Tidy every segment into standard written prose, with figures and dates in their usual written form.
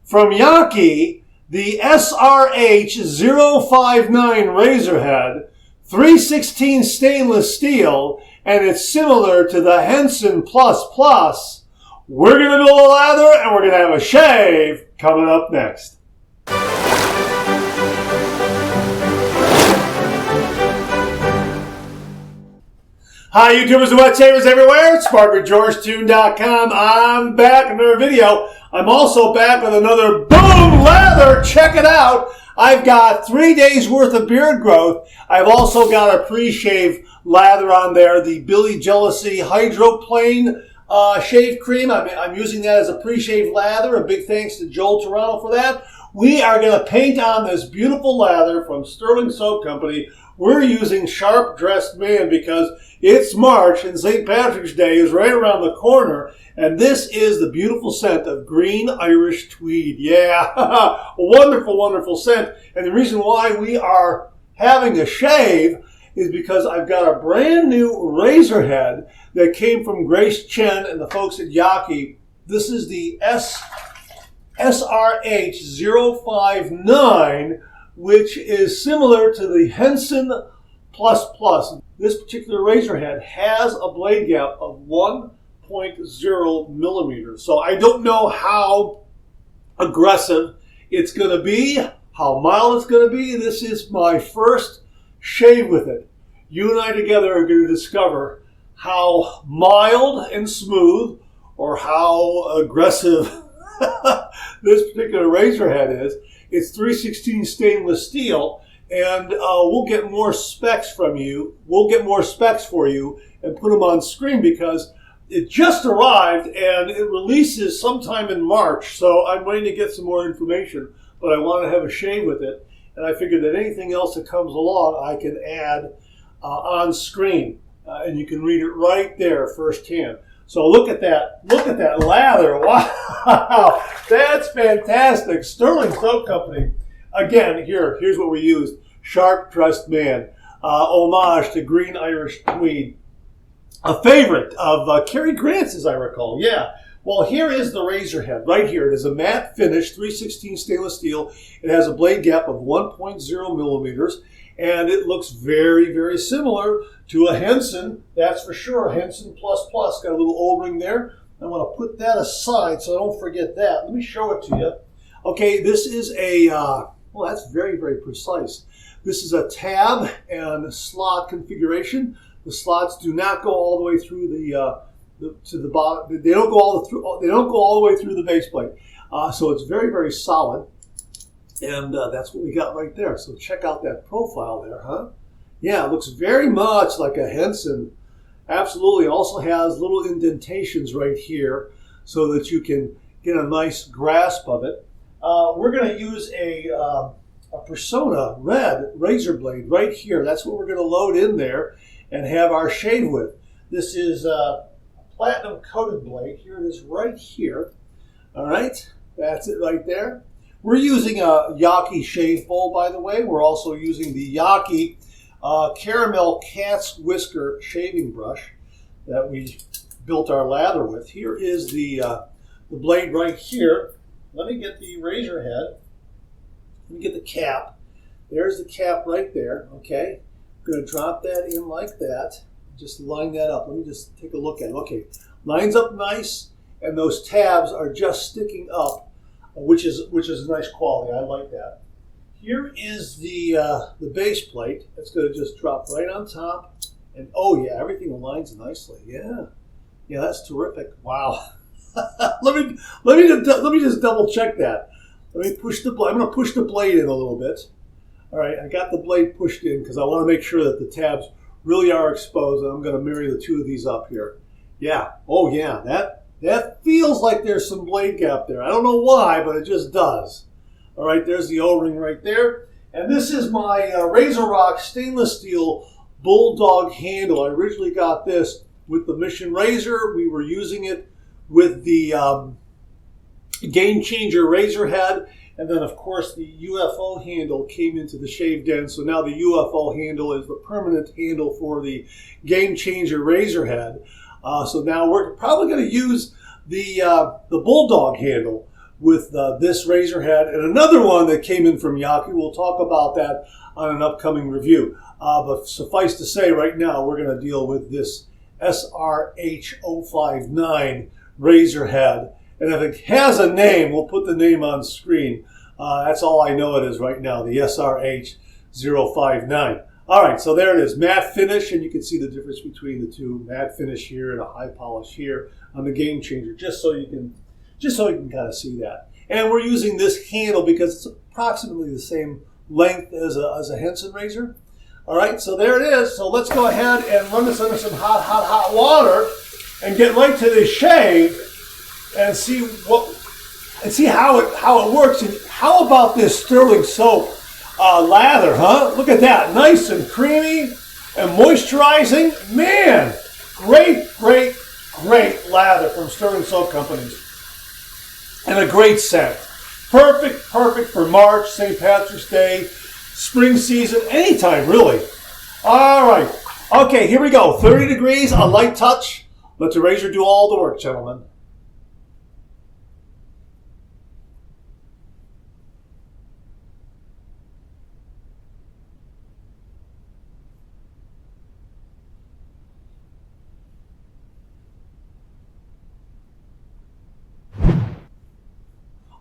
From Yaqi, the SRH059 razor head, 316 stainless steel, and it's similar to the Henson Plus Plus. We're going to build a lather and we're going to have a shave coming up next. Hi YouTubers and wet shavers everywhere, it's SparkerGeorgeTune.com. I'm back with another video. I'm also back with another boom lather. Check it out. I've got 3 days worth of beard growth. I've also got a pre-shave lather on there, the Billy Jealousy Hydroplane shave cream. I'm using that as a pre-shave lather. A big thanks to Joel Toronto for that. We are going to paint on this beautiful lather from Sterling Soap Company. We're using Sharp Dressed Man because it's March and St. Patrick's Day is right around the corner. And this is the beautiful scent of green Irish tweed. Yeah, a wonderful, wonderful scent. And the reason why we are having a shave is because I've got a brand new razor head that came from Grace Chen and the folks at Yaqi. This is the SRH059, which is similar to the Henson Plus Plus. This particular razor head has a blade gap of 1.0 millimeters. So I don't know how aggressive it's going to be, how mild it's going to be. This is my first shave with it. You and I together are going to discover how mild and smooth or how aggressive this particular razor head is. It's 316 stainless steel, and we'll get more specs from you. We'll get more specs for you and put them on screen because it just arrived and it releases sometime in March. So I'm waiting to get some more information, but I want to have a shave with it. And I figured that anything else that comes along, I can add on screen. And you can read it right there firsthand. So look at that. Look at that lather. Wow. That's fantastic. Sterling Soap Company. Again, here's what we used. Sharp Dressed Man. Homage to green Irish tweed. A favorite of Cary Grant's, as I recall. Yeah. Well, here is the razor head. Right here. It is a matte finish, 316 stainless steel. It has a blade gap of 1.0 millimeters. And it looks very, very similar to a Henson, that's for sure. Henson Plus Plus, got a little O-ring there. I want to put that aside so I don't forget that. Let me show it to you. Okay, this is a, well, that's very, very precise. This is a tab and slot configuration. The slots do not go all the way through to the bottom. They don't go all the way through the base plate. So it's very, very solid. And that's what we got right there. So check out that profile there, huh? Yeah, it looks very much like a Henson. Absolutely. Also has little indentations right here so that you can get a nice grasp of it. We're going to use a Persona red razor blade right here. That's what we're going to load in there and have our shave with. This is a platinum coated blade. Here it is right here. All right, that's it right there. We're using a Yaqi shave bowl, by the way. We're also using the Yaqi Caramel Cat's Whisker shaving brush that we built our lather with. Here is the blade right here. Let me get the razor head. Let me get the cap. There's the cap right there, okay? I'm going to drop that in like that. Just line that up. Let me just take a look at it. Okay, lines up nice, and those tabs are just sticking up. Which is a nice quality. I like that. Here is the base plate. It's going to just drop right on top, and oh yeah, everything aligns nicely. Yeah, that's terrific. Wow. let me just double check that. Let me push the blade. I'm going to push the blade in a little bit. All right, I got the blade pushed in because I want to make sure that the tabs really are exposed, and I'm going to marry the two of these up here. Yeah. Oh yeah, that feels like there's some blade gap there. I don't know why, but it just does. All right, there's the O-ring right there. And this is my Razor Rock stainless steel Bulldog handle. I originally got this with the Mission Razor. We were using it with the Game Changer razor head. And then, of course, the UFO handle came into the shave den. So now the UFO handle is the permanent handle for the Game Changer razor head. So now we're probably going to use the Bulldog handle with this razor head and another one that came in from Yaqi. We'll talk about that on an upcoming review. But suffice to say, right now we're going to deal with this SRH059 razor head. And if it has a name, we'll put the name on screen. That's all I know it is right now, the SRH059. All right, so there it is, matte finish, and you can see the difference between the two. Matte finish here and a high polish here on the Game Changer, just so you can kind of see that. And we're using this handle because it's approximately the same length as a Henson razor. All right, so there it is. So let's go ahead and run this under some hot water and get right to the shave and see how it works. And how about this sterling soap lather, huh? Look at that, nice and creamy and moisturizing. Man, great lather from Sterling Soap Companies. And a great scent. Perfect for March, St. Patrick's Day, spring season, anytime really. All right, okay, here we go. 30 degrees, a light touch. Let the razor do all the work, gentlemen.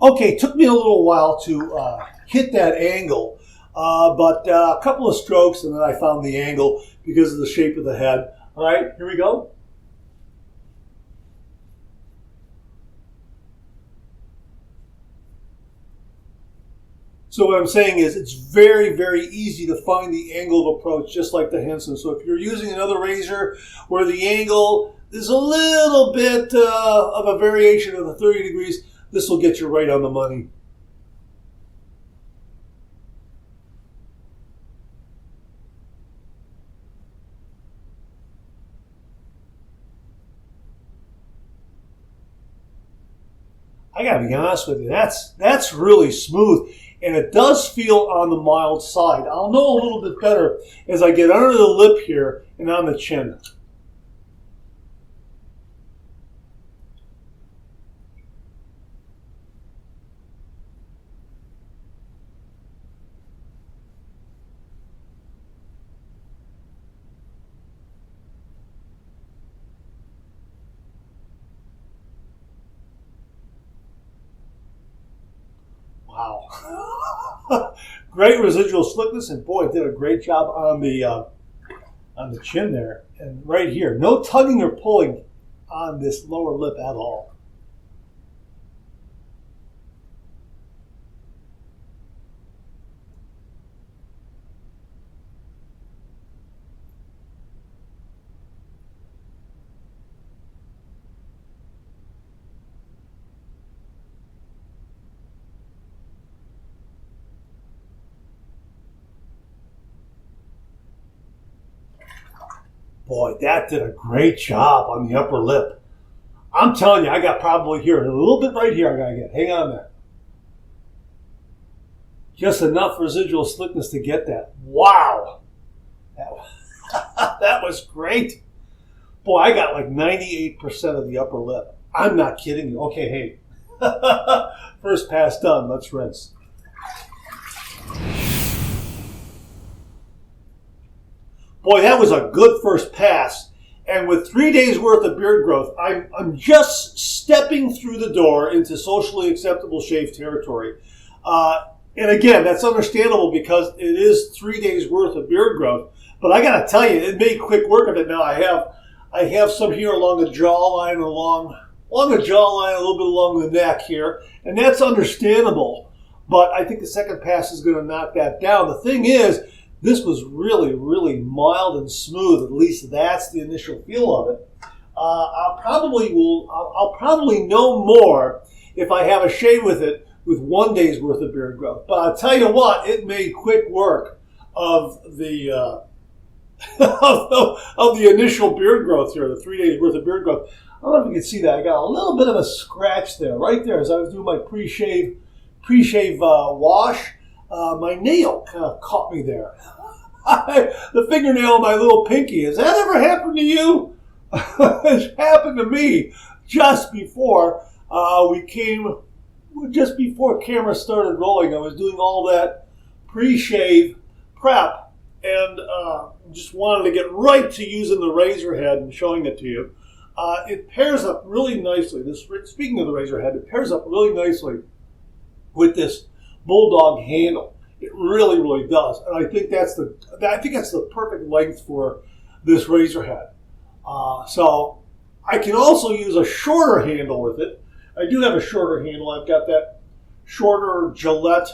Okay, it took me a little while to hit that angle, but a couple of strokes and then I found the angle because of the shape of the head. All right, here we go. So what I'm saying is it's very easy to find the angle of approach, just like the Henson. So if you're using another razor where the angle is a little bit of a variation of the 30 degrees, this will get you right on the money. I gotta be honest with you, that's really smooth, and it does feel on the mild side. I'll know a little bit better as I get under the lip here and on the chin. Wow. Great residual slickness, and boy, it did a great job on the chin there. And right here, no tugging or pulling on this lower lip at all. Boy, that did a great job on the upper lip. I'm telling you, I got probably here, a little bit right here I gotta get. Hang on there. Just enough residual slickness to get that. Wow. That was great. Boy, I got like 98% of the upper lip. I'm not kidding you. Okay, hey. First pass done. Let's rinse. Boy, that was a good first pass. And with 3 days worth of beard growth, I'm just stepping through the door into socially acceptable shave territory. And again, that's understandable because it is 3 days worth of beard growth. But I got to tell you, it made quick work of it. Now I have some here along the jawline, along the jawline, a little bit along the neck here, and that's understandable. But I think the second pass is going to knock that down. The thing is, this was really mild and smooth. At least that's the initial feel of it. I'll probably know more if I have a shave with it with 1 day's worth of beard growth. But I'll tell you what, it made quick work of the of the initial beard growth here, the 3 days worth of beard growth. I don't know if you can see that. I got a little bit of a scratch there, right there, as I was doing my pre-shave wash. My nail kind of caught me there. The fingernail of my little pinky. Has that ever happened to you? It's happened to me just before we came just before camera started rolling, I was doing all that pre-shave prep and just wanted to get right to using the razor head and showing it to you. It pairs up really nicely. Speaking of the razor head, it pairs up really nicely with this bulldog handle. It really, really does, and I think that's the perfect length for this razor head. So I can also use a shorter handle with it. I do have a shorter handle. I've got that shorter Gillette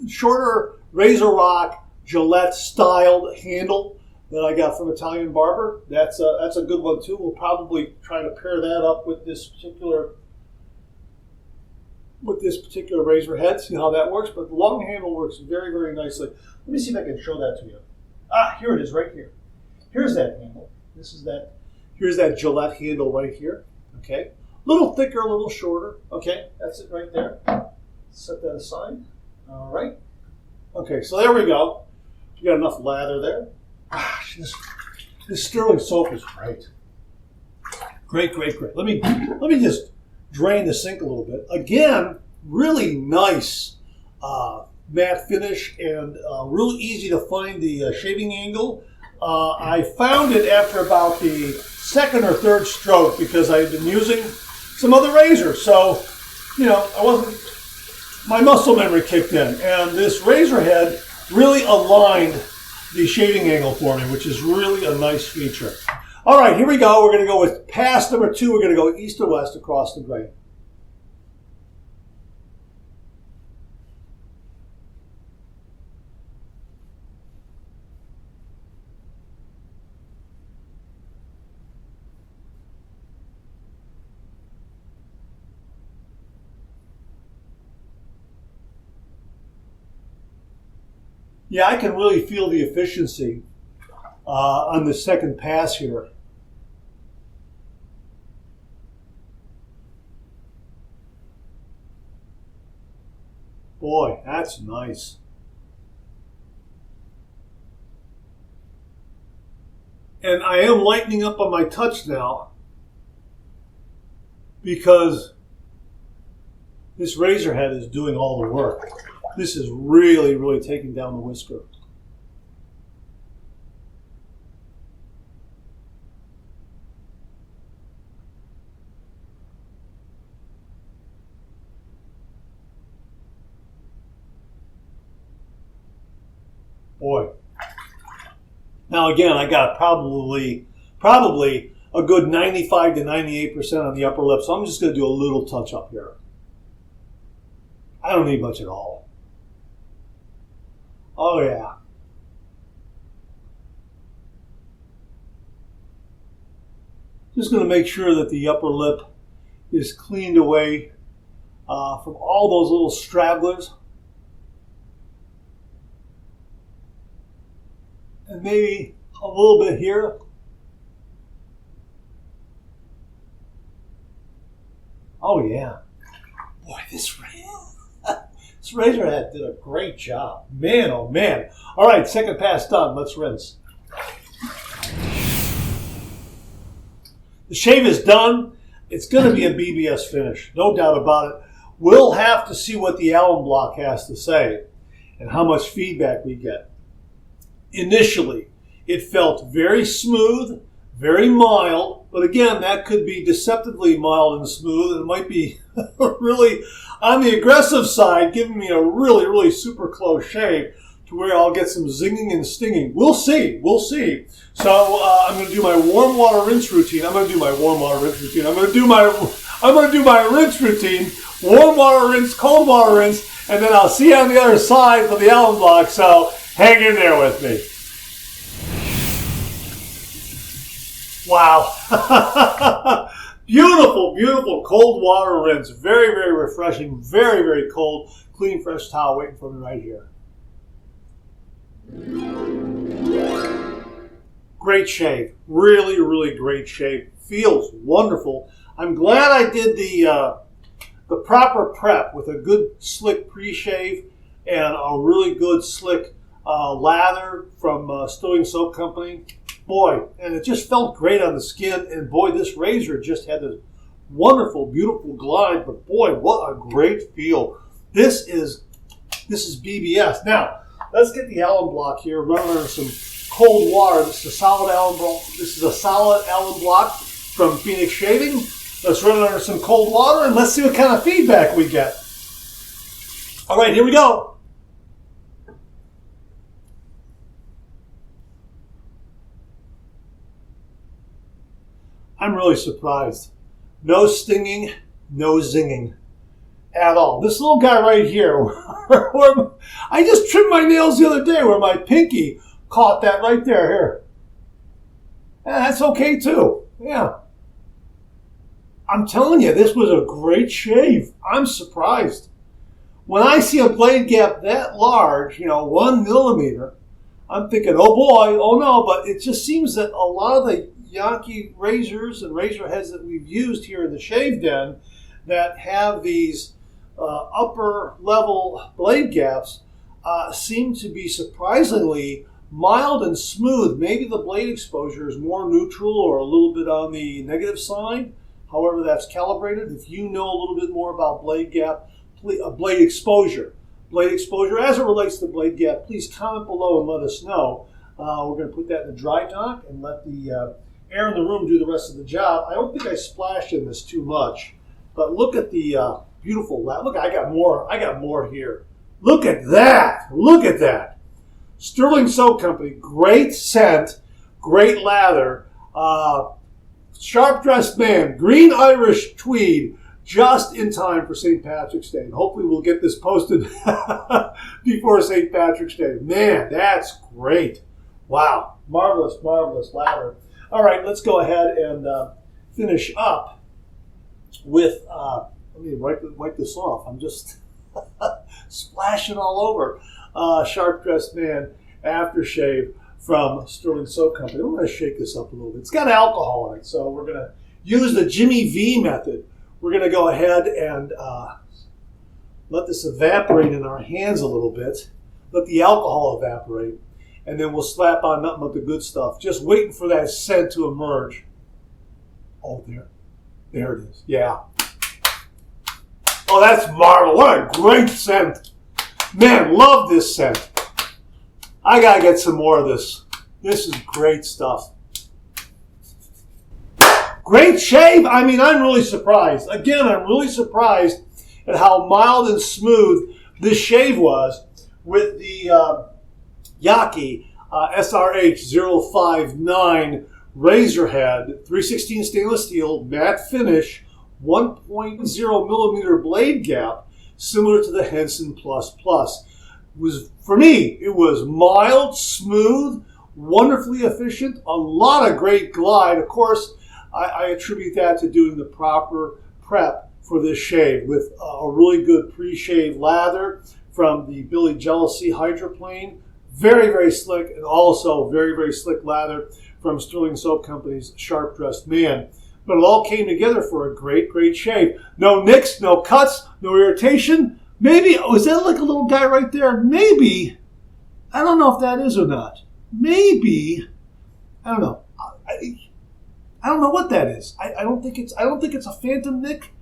shorter RazoRock Gillette styled handle that I got from Italian Barber. That's a good one too. We'll probably try to pair that up with this particular razor head, see how that works. But the long handle works very, very nicely. Let me see if I can show that to you. Here it is right here. Here's that handle. Here's that Gillette handle right here. Okay. A little thicker, a little shorter. Okay, that's it right there. Set that aside. All right. Okay, so there we go. You got enough lather there. Gosh, this sterling soap is great. Great, great, great. Let me just drain the sink a little bit. Again, really nice matte finish and real easy to find the shaving angle. I found it after about the second or third stroke because I had been using some other razors. So, my muscle memory kicked in. And this razor head really aligned the shaving angle for me, which is really a nice feature. All right, here we go. We're going to go with pass number 2. We're going to go east to west across the grain. Yeah, I can really feel the efficiency on the second pass here. Boy, that's nice. And I am lightening up on my touch now because this razor head is doing all the work. This is really, really taking down the whisker. Boy. Now again, I got probably a good 95 to 98% on the upper lip, so I'm just going to do a little touch up here. I don't need much at all. Oh yeah. Just going to make sure that the upper lip is cleaned away from all those little stragglers. And maybe a little bit here. Oh yeah. Boy, this razor head did a great job. Man, oh man. All right, second pass done. Let's rinse. The shave is done. It's going to be a BBS finish, no doubt about it. We'll have to see what the alum block has to say and how much feedback we get. Initially, it felt very smooth, very mild, but again, that could be deceptively mild and smooth, and it might be really on the aggressive side, giving me a really, really super close shave to where I'll get some zinging and stinging. We'll see. So I'm going to do my warm water rinse routine. I'm going to do my rinse routine, warm water rinse, cold water rinse, and then I'll see you on the other side for the alum block. So hang in there with me. Wow. Beautiful, beautiful cold water rinse. Very, very refreshing. Very, very cold. Clean, fresh towel waiting for me right here. Great shave. Really, really great shave. Feels wonderful. I'm glad I did the proper prep with a good slick pre-shave and a really good slick lather from Sterling Soap Company. Boy, and it just felt great on the skin. And boy, this razor just had this wonderful, beautiful glide, but boy, what a great feel. This is BBS. Now, let's get the Allen block here, run under some cold water. This is a solid Allen block. This is a solid Allen block from Phoenix Shaving. Let's run it under some cold water and let's see what kind of feedback we get. All right, here we go. I'm really surprised. No stinging, no zinging at all. This little guy right here, I just trimmed my nails the other day where my pinky caught that right there. Here. Yeah, that's okay too. Yeah. I'm telling you, this was a great shave. I'm surprised. When I see a blade gap that large, 1 millimeter, I'm thinking, oh boy, oh no, but it just seems that a lot of the Yaqi razors and razor heads that we've used here in the shave den that have these upper level blade gaps seem to be surprisingly mild and smooth. Maybe the blade exposure is more neutral or a little bit on the negative side. However, that's calibrated. If you know a little bit more about blade gap, blade exposure as it relates to blade gap, please comment below and let us know. We're going to put that in the dry dock and let the air in the room do the rest of the job. I don't think I splashed in this too much, but look at the beautiful lab. Look, I got more here. Look at that. Look at that. Sterling Soap Company, great scent, great lather. Sharp dressed man, green Irish tweed, just in time for St. Patrick's Day. And hopefully we'll get this posted before St. Patrick's Day. Man, that's great. Wow, marvelous, marvelous lather. All right, let's go ahead and finish up with, let me wipe this off. I'm just splashing all over. Sharp Dressed Man aftershave from Sterling Soap Company. I'm going to shake this up a little bit. It's got alcohol in it, so we're going to use the Jimmy V method. We're going to go ahead and let this evaporate in our hands a little bit. Let the alcohol evaporate. And then we'll slap on nothing but the good stuff. Just waiting for that scent to emerge. Oh, there it is. Yeah. Oh, that's marvelous. What a great scent. Man, love this scent. I got to get some more of this. This is great stuff. Great shave. I mean, I'm really surprised. Again, I'm really surprised at how mild and smooth this shave was with the Yaqi SRH059 razor head, 316 stainless steel, matte finish, 1.0 millimeter blade gap, similar to the Henson Plus Plus. For me, it was mild, smooth, wonderfully efficient, a lot of great glide. Of course, I attribute that to doing the proper prep for this shave with a really good pre-shave lather from the Billy Jealousy hydroplane. Very, very slick, and also very, very slick lather from Sterling Soap Company's Sharp Dressed Man. But it all came together for a great, great shave. No nicks, no cuts, no irritation. Maybe, oh, is that like a little guy right there? Maybe. I don't know if that is or not. Maybe. I don't know. I don't know what that is. I don't think it's a phantom nick.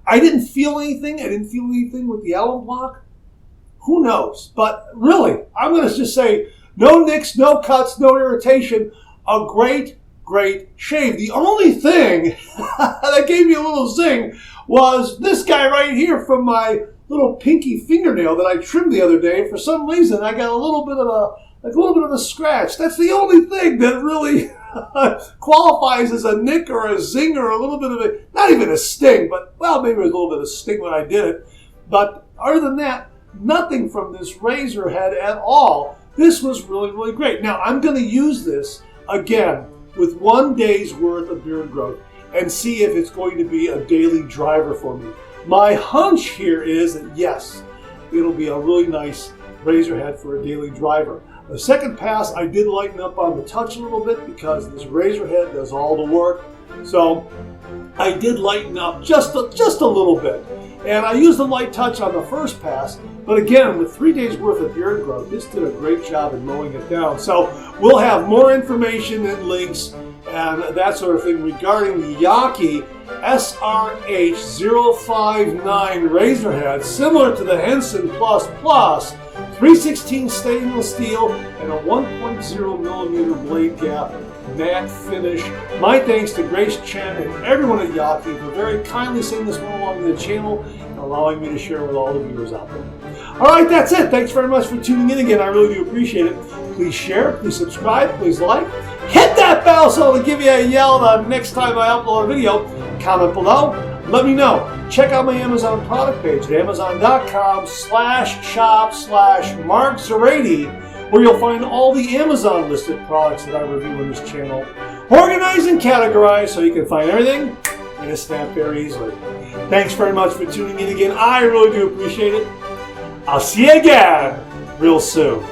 I didn't feel anything. I didn't feel anything with the Allen block. Who knows? But really, I'm going to just say no nicks, no cuts, no irritation. A great, great shave. The only thing that gave me a little zing was this guy right here from my little pinky fingernail that I trimmed the other day. For some reason, I got a little bit of a scratch. That's the only thing that really qualifies as a nick or a zing or a little bit of a, not even a sting, but well, maybe it was a little bit of a sting when I did it. But other than that, nothing from this razor head at all. This was really, really great. Now, I'm going to use this again with 1 day's worth of beard growth and see if it's going to be a daily driver for me. My hunch here is that yes, it'll be a really nice razor head for a daily driver. The second pass, I did lighten up on the touch a little bit because this razor head does all the work. So I did lighten up just a little bit. And I used a light touch on the first pass, but again, with 3 days worth of beard growth, this did a great job in mowing it down. So we'll have more information and links and that sort of thing regarding the Yaqi SRH059 razor head, similar to the Henson Plus Plus, 316 stainless steel, and a 1.0 millimeter blade gap, matte finish. My thanks to Grace Chen and everyone at Yaqi for very kindly sending this one along to the channel and allowing me to share with all the viewers out there. All right, that's it. Thanks very much for tuning in again. I really do appreciate it. Please share, please subscribe, please like. Hit that bell so it'll give you a yell the next time I upload a video. Comment below. Let me know. Check out my Amazon product page at amazon.com/shop/MarkZerati, where you'll find all the Amazon listed products that I review on this channel, organized and categorized so you can find everything in a snap very easily. Thanks very much for tuning in again. I really do appreciate it. I'll see you again real soon.